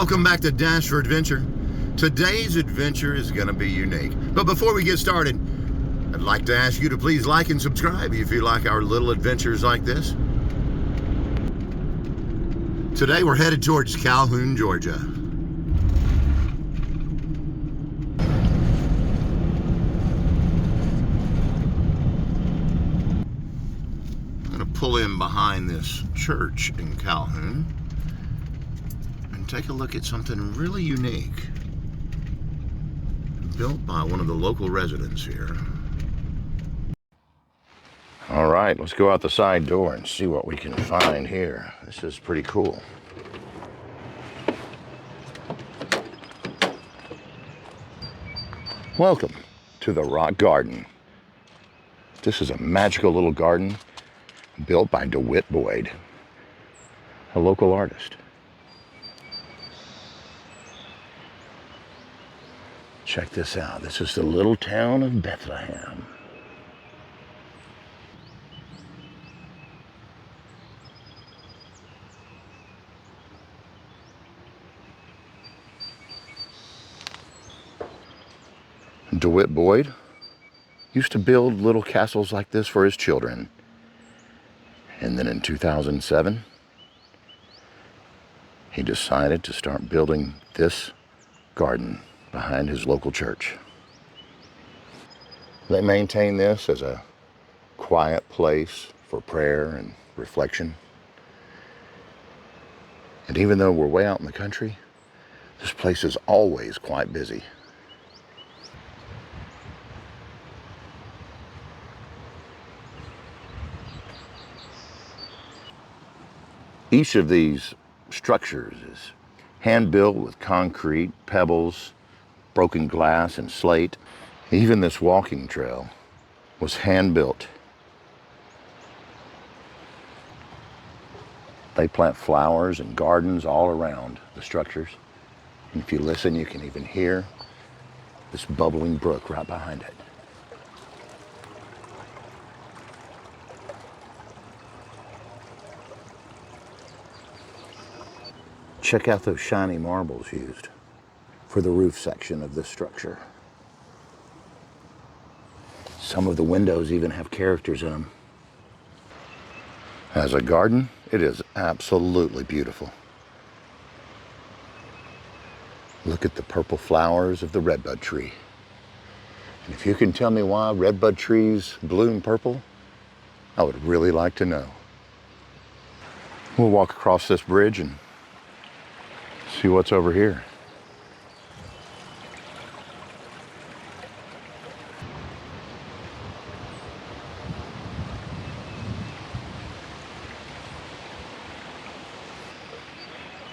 Welcome back to Dash for Adventure. Today's adventure is going to be unique. But before we get started, I'd like to ask you to please like and subscribe if you like our little adventures like this. Today we're headed towards Calhoun, Georgia. I'm going to pull in behind this church in Calhoun and take a look at something really unique, built by one of the local residents here. All right, let's go out the side door and see what we can find here. This is pretty cool. Welcome to the Rock Garden. This is a magical little garden built by DeWitt Boyd, a local artist. Check this out. This is the little town of Bethlehem. DeWitt Boyd used to build little castles like this for his children. And then in 2007, he decided to start building this garden behind his local church. They maintain this as a quiet place for prayer and reflection. And even though we're way out in the country, this place is always quite busy. Each of these structures is hand-built with concrete, pebbles, broken glass, and slate. Even this walking trail was hand-built. They plant flowers and gardens all around the structures. And if you listen, you can even hear this bubbling brook right behind it. Check out those shiny marbles used for the roof section of this structure. Some of the windows even have characters in them. As a garden, it is absolutely beautiful. Look at the purple flowers of the redbud tree. And if you can tell me why redbud trees bloom purple, I would really like to know. We'll walk across this bridge and see what's over here.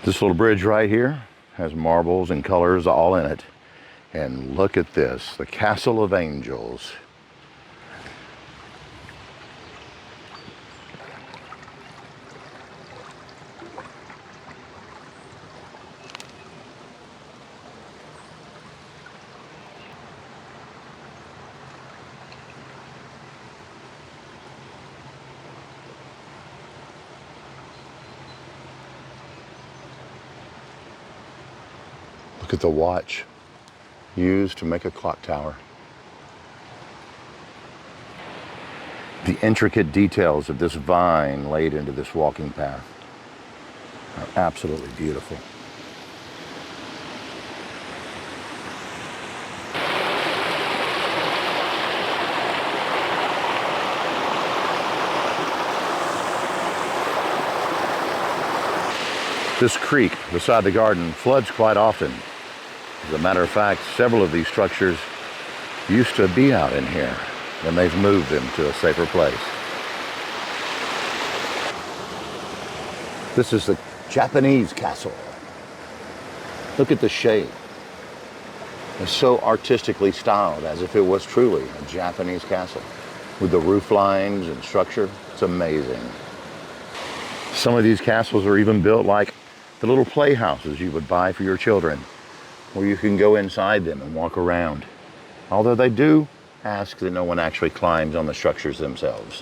This little bridge right here has marbles and colors all in it. And look at this, the Castle of Angels. Look at the watch used to make a clock tower. The intricate details of this vine laid into this walking path are absolutely beautiful. This creek beside the garden floods quite often. As a matter of fact, several of these structures used to be out in here, and they've moved them to a safer place. This is the Japanese castle. Look at the shape. It's so artistically styled, as if it was truly a Japanese castle. With the roof lines and structure, it's amazing. Some of these castles are even built like the little playhouses you would buy for your children, where you can go inside them and walk around. Although they do ask that no one actually climbs on the structures themselves.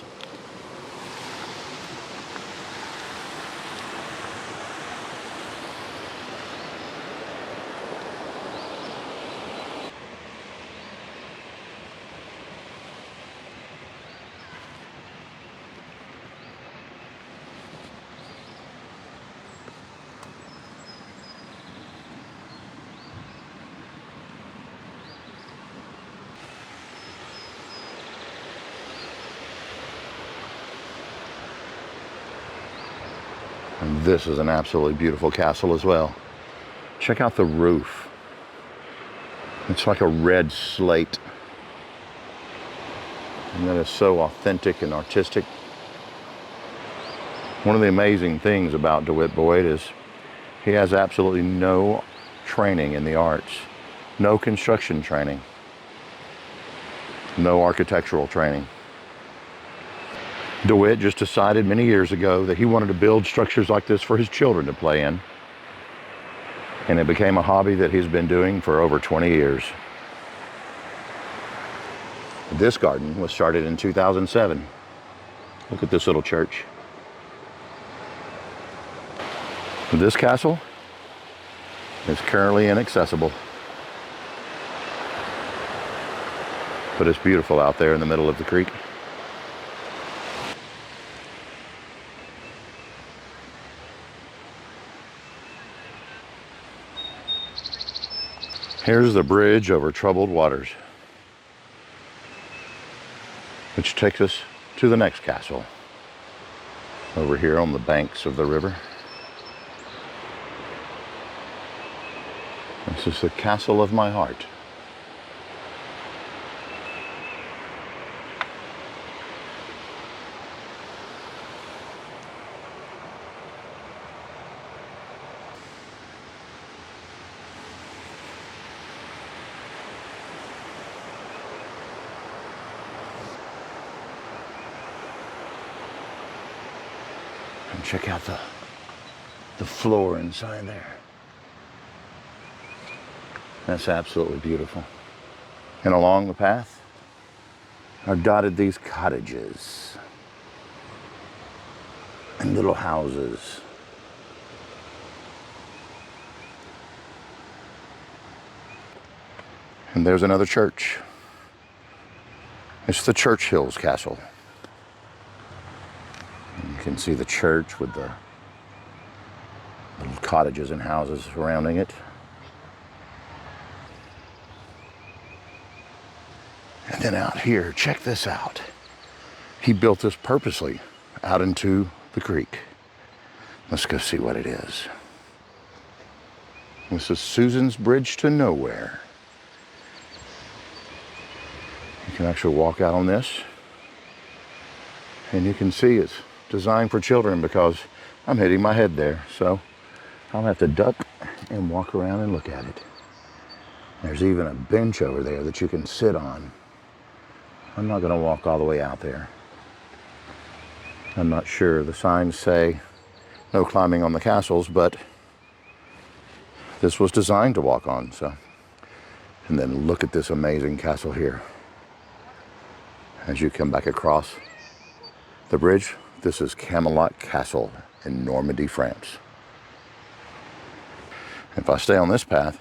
And this is an absolutely beautiful castle as well. Check out the roof. It's like a red slate. And that is so authentic and artistic. One of the amazing things about DeWitt Boyd is he has absolutely no training in the arts, no construction training, no architectural training. DeWitt just decided many years ago that he wanted to build structures like this for his children to play in. And it became a hobby that he's been doing for over 20 years. This garden was started in 2007. Look at this little church. This castle is currently inaccessible, but it's beautiful out there in the middle of the creek. Here's the bridge over troubled waters, which takes us to the next castle over here on the banks of the river. This is the castle of my heart. And check out the floor inside there. That's absolutely beautiful. And along the path are dotted these cottages and little houses. And there's another church. It's the Churchill's Castle. And you can see the church with the little cottages and houses surrounding it. And then out here, check this out. He built this purposely out into the creek. Let's go see what it is. This is Susan's Bridge to Nowhere. You can actually walk out on this, and you can see it's designed for children because I'm hitting my head there. So I'll have to duck and walk around and look at it. There's even a bench over there that you can sit on. I'm not going to walk all the way out there. I'm not sure. The signs say no climbing on the castles, but this was designed to walk on. So, and then look at this amazing castle here. As you come back across the bridge, this is Camelot Castle in Normandy, France. If I stay on this path,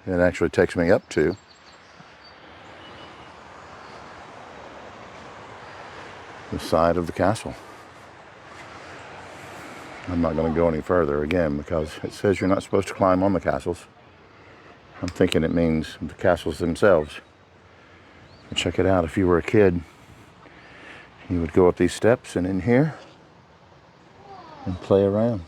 it actually takes me up to the side of the castle. I'm not going to go any further again because it says you're not supposed to climb on the castles. I'm thinking it means the castles themselves. But check it out, if you were a kid, you would go up these steps and in here and play around.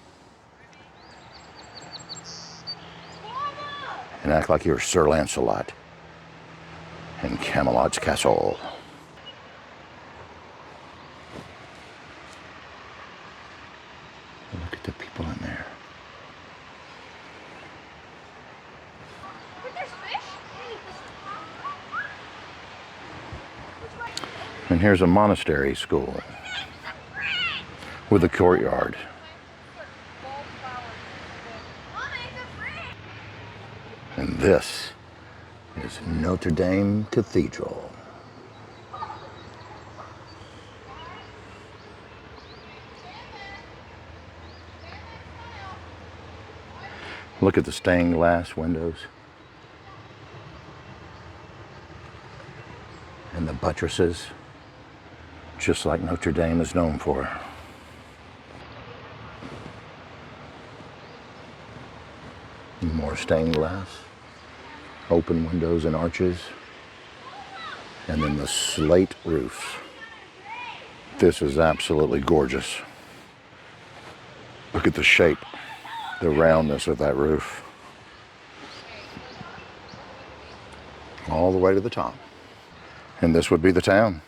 And act like you're Sir Lancelot in Camelot's castle. Look at the people in there. And here's a monastery school with a courtyard. And this is Notre Dame Cathedral. Look at the stained glass windows and the buttresses, just like Notre Dame is known for. More stained glass, open windows and arches, and then the slate roofs. This is absolutely gorgeous. Look at the shape, the roundness of that roof. All the way to the top. And this would be the town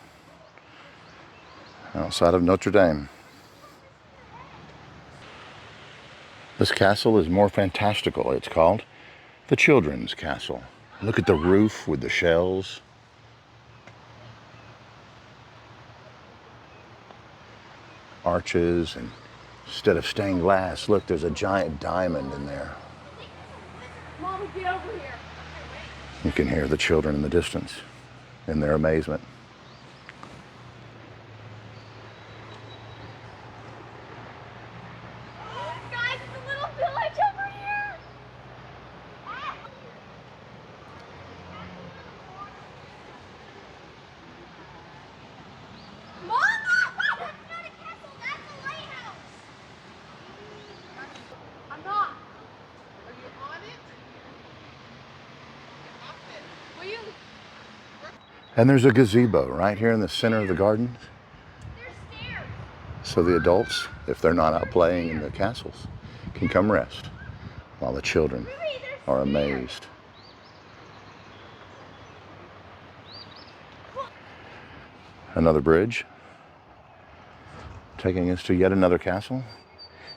outside of Notre Dame. This castle is more fantastical. It's called the Children's Castle. Look at the roof with the shells. Arches, and instead of stained glass, look, there's a giant diamond in there. Mama, get over here. You can hear the children in the distance in their amazement. Guys, it's a little village over here. Mama! That's not a castle, that's a lighthouse. I'm not. Are you on it? Off it. Will you? And there's a gazebo right here in the center of the garden. There's stairs. So the adults, if they're not out playing in the castles, can come rest while the children are amazed. Another bridge taking us to yet another castle.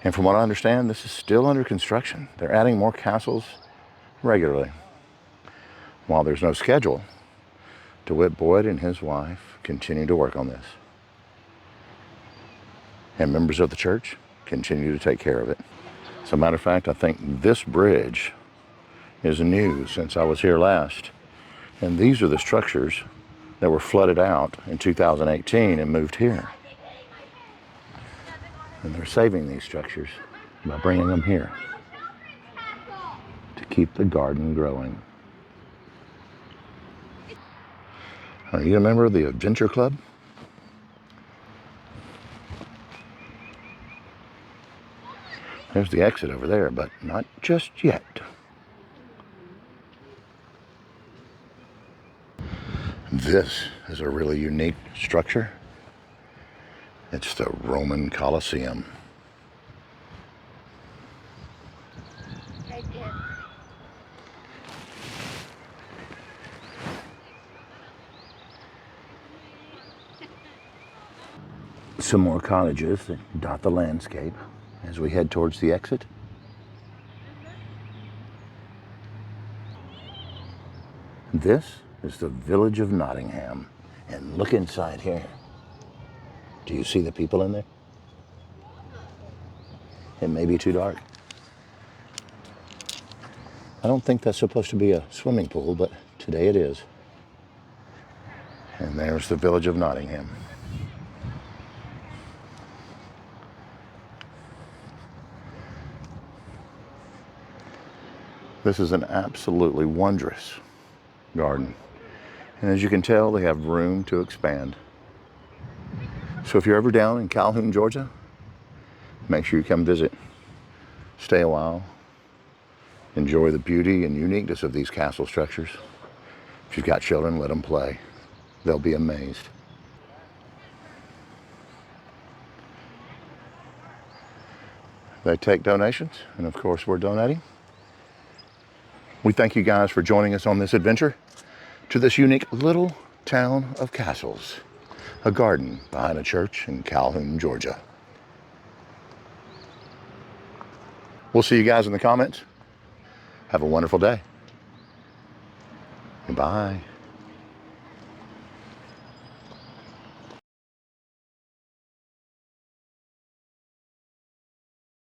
And from what I understand, this is still under construction. They're adding more castles regularly. While there's no schedule, DeWitt Boyd and his wife continue to work on this. And members of the church continue to take care of it. As a matter of fact, I think this bridge is new since I was here last. And these are the structures that were flooded out in 2018 and moved here. And they're saving these structures by bringing them here to keep the garden growing. Are you a member of the Adventure Club? There's the exit over there, but not just yet. This is a really unique structure. It's the Roman Colosseum. Right there. Some more cottages that dot the landscape as we head towards the exit. This is the village of Nottingham. And look inside here. Do you see the people in there? It may be too dark. I don't think that's supposed to be a swimming pool, but today it is. And there's the village of Nottingham. This is an absolutely wondrous garden. And as you can tell, they have room to expand. So if you're ever down in Calhoun, Georgia, make sure you come visit. Stay a while. Enjoy the beauty and uniqueness of these castle structures. If you've got children, let them play. They'll be amazed. They take donations, and of course we're donating. We thank you guys for joining us on this adventure to this unique little town of castles, a garden behind a church in Calhoun, Georgia. We'll see you guys in the comments. Have a wonderful day. Goodbye.